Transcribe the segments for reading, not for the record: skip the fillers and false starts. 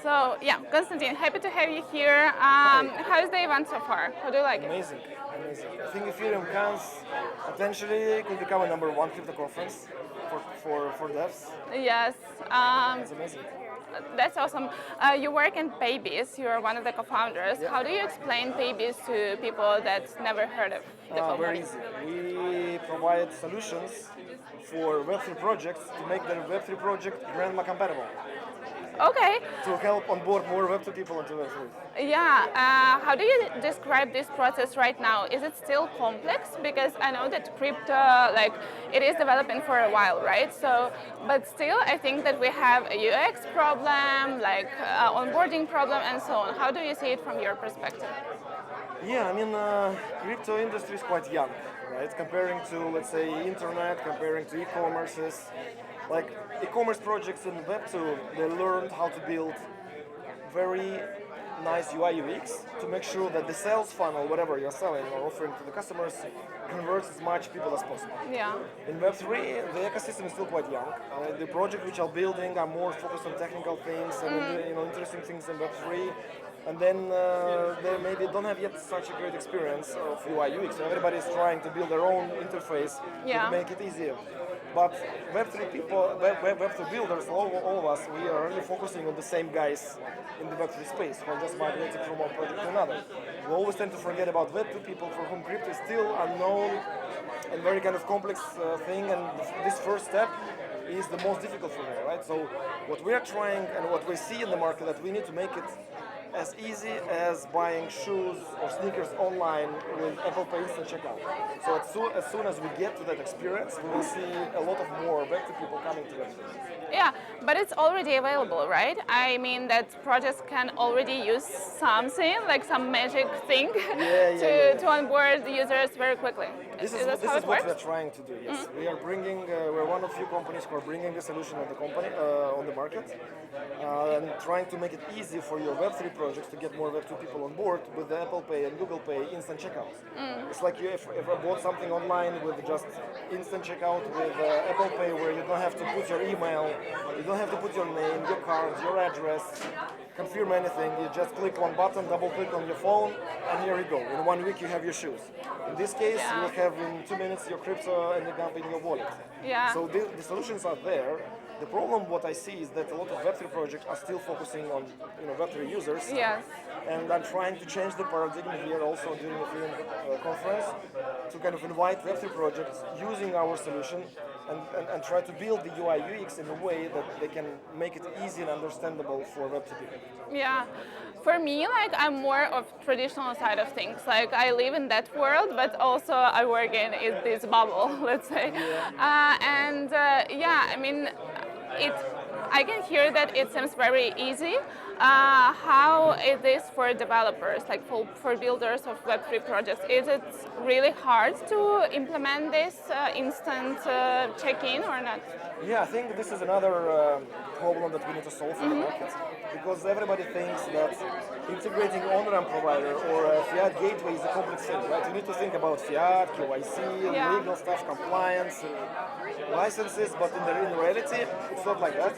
So yeah, Konstantin, happy to have you here. How's the event so far? How do you like it? Amazing, amazing. I think Ethereum Cans potentially could become a number one crypto conference for devs. Yes, It's amazing. that's awesome. You work in Paybis. You're one of the co-founders. Yeah. How do you explain Paybis to people that's never heard of the Very company? easy. We provide solutions for Web3 projects to make their Web3 project grandma compatible, Okay. to help onboard more Web2 people into Web3. Yeah, how do you describe this process right now? Is it still complex? Because I know that crypto, like, it is developing for a while, right? So, but still, I think that we have a UX problem, like onboarding problem, and so on. How do you see it from your perspective? Yeah, I mean, crypto industry is quite young, right? Comparing to, let's say, internet, comparing to e-commerces. Like, e-commerce projects in Web2, they learned how to build very nice UI UX to make sure that the sales funnel, whatever you're selling or offering to the customers, converts as much people as possible. Yeah. In Web3, the ecosystem is still quite young. The projects which are building are more focused on technical things and interesting things in Web3. And then they maybe don't have yet such a great experience of UI UX. So everybody is trying to build their own interface Yeah. to make it easier. But Web3 people, Web3 builders, all of us, we are really focusing on the same guys in the Web3 space who are just migrating from one project to another. We always tend to forget about Web2 people for whom crypto is still unknown and very kind of complex thing, and this first step is the most difficult for me, right? So what we are trying and what we see in the market, that we need to make it as easy as buying shoes or sneakers online with Apple Pay instant checkout. So as soon as we get to that experience, we will see a lot of more Web2 people coming to it. Yeah, but it's already available, right? I mean that projects can already use something, like some magic thing, to onboard users very quickly. This Is that is how it what works? we're trying to do. Yes, we are bringing. We're one of few companies who are bringing the solution on the company on the market, and trying to make it easy for your Web3 projects to get more Web2 people on board with the Apple Pay and Google Pay instant checkout. It's like you ever bought something online with just instant checkout with Apple Pay, where you don't have to put your email, you don't have to put your name, your card, your address, confirm anything. You just click one button, double click on your phone, and here you go. In 1 week you have your shoes. In this case, you will have in 2 minutes your crypto and in your wallet. Yeah. So the solutions are there. The problem, what I see, is that a lot of Web3 projects are still focusing on Web3 users. Yes. And I'm trying to change the paradigm here also during the Ethereum conference to kind of invite Web3 projects using our solution and try to build the UI UX in a way that they can make it easy and understandable for Web2 people. Yeah. For me, like, I'm more of traditional side of things. Like, I live in that world, but also I work in this bubble, let's say. Yeah, I mean, I can hear that it seems very easy. How it is for developers, like for builders of Web3 projects? Is it really hard to implement this instant check-in or not? Yeah, I think this is another problem that we need to solve for the market, because everybody thinks that integrating on-ramp provider or a fiat gateway is a complex thing, right? You need to think about fiat, KYC, legal stuff, compliance, licenses, but in reality, it's not like that.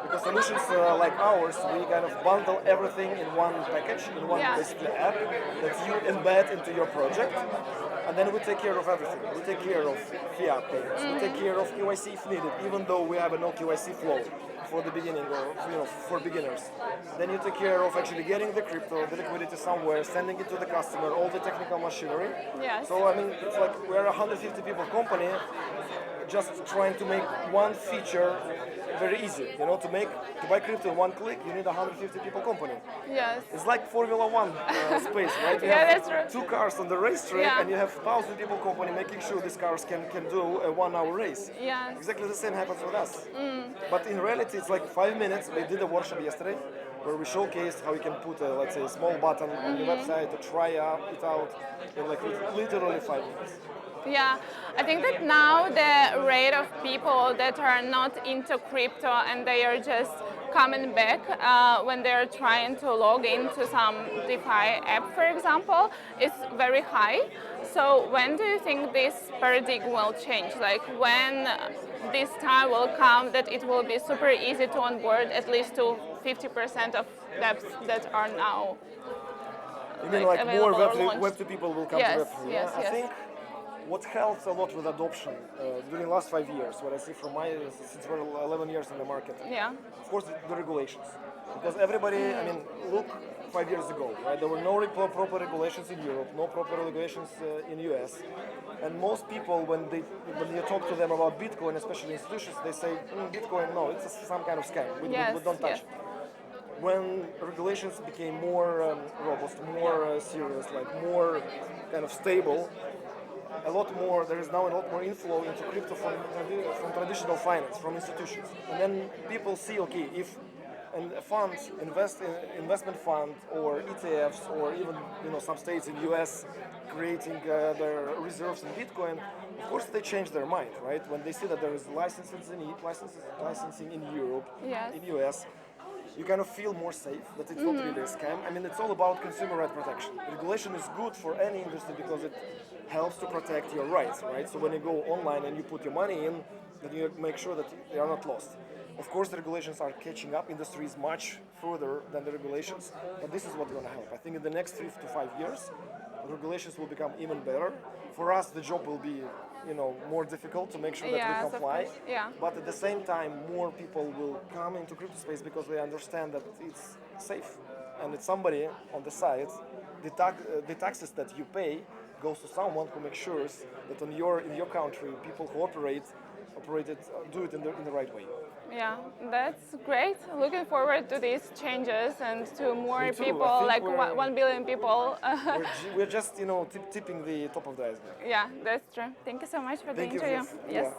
Because solutions like ours, we kind of bundle everything in one package, in one basically app that you embed into your project, and then we take care of everything. We take care of fiat payments, we take care of KYC if needed, even though we have a no KYC flow for the beginning, or for beginners. Then you take care of actually getting the crypto, the liquidity somewhere, sending it to the customer, all the technical machinery. Yes. So I mean, it's like we're a 150 people company, just trying to make one feature very easy. To buy crypto in one click, you need a 150 people company. Yes. It's like Formula One space, right? You Yeah, have that's true. 2 cars on the racetrack, and you have 1,000 people company making sure these cars can do a 1-hour race. Yes. Exactly the same happens with us. But in reality, it's like 5 minutes. We did a workshop yesterday where we showcased how you can put a, let's say, a small button on your website to try it out in like literally 5 minutes. Yeah, I think that now the rate of people that are not into crypto and they are just coming back when they're trying to log into some DeFi app, for example, is very high. So when do you think this paradigm will change? Like, when this time will come that it will be super easy to onboard at least to 50% of dApps that are now You mean like more available or launched. Web2 people will come Yes, to Web3? yes, I yes. think what helps a lot with adoption during the last 5 years, what I see from since we're 11 years in the market, Yeah. of course the regulations. Because everybody, I mean, look 5 years ago, right? There were no proper regulations in Europe, no proper regulations in US. And most people, when you talk to them about Bitcoin, especially institutions, they say, Bitcoin, no, it's some kind of scam. We don't touch Yes. it. When regulations became more robust, more serious, like more kind of stable, there is now a lot more inflow into crypto from traditional finance, from institutions. And then people see, okay, if a fund, investment fund or ETFs or even some states in US creating their reserves in Bitcoin, of course they change their mind, right? When they see that there is licensing in Europe, Yes. in US, you kind of feel more safe, that it's not really a scam. I mean, it's all about consumer right protection. Regulation is good for any industry because it helps to protect your rights, right? So when you go online and you put your money in, then you make sure that they are not lost. Of course, the regulations are catching up. Industry is much further than the regulations, but this is what's going to help. I think in the next 3 to 5 years, regulations will become even better. For us, the job will be, more difficult to make sure that we Yes, of comply. course. Yeah. But at the same time, more people will come into crypto space because they understand that it's safe, and it's somebody on the side. The taxes that you pay goes to someone who makes sure that in your country, people who do it in the right way. Yeah, that's great. Looking forward to these changes and to more Me too. I people, think like 1 billion people. We're just tipping the top of the iceberg. Yeah, that's true. Thank you so much for the Thank you. interview. Yes. Yeah.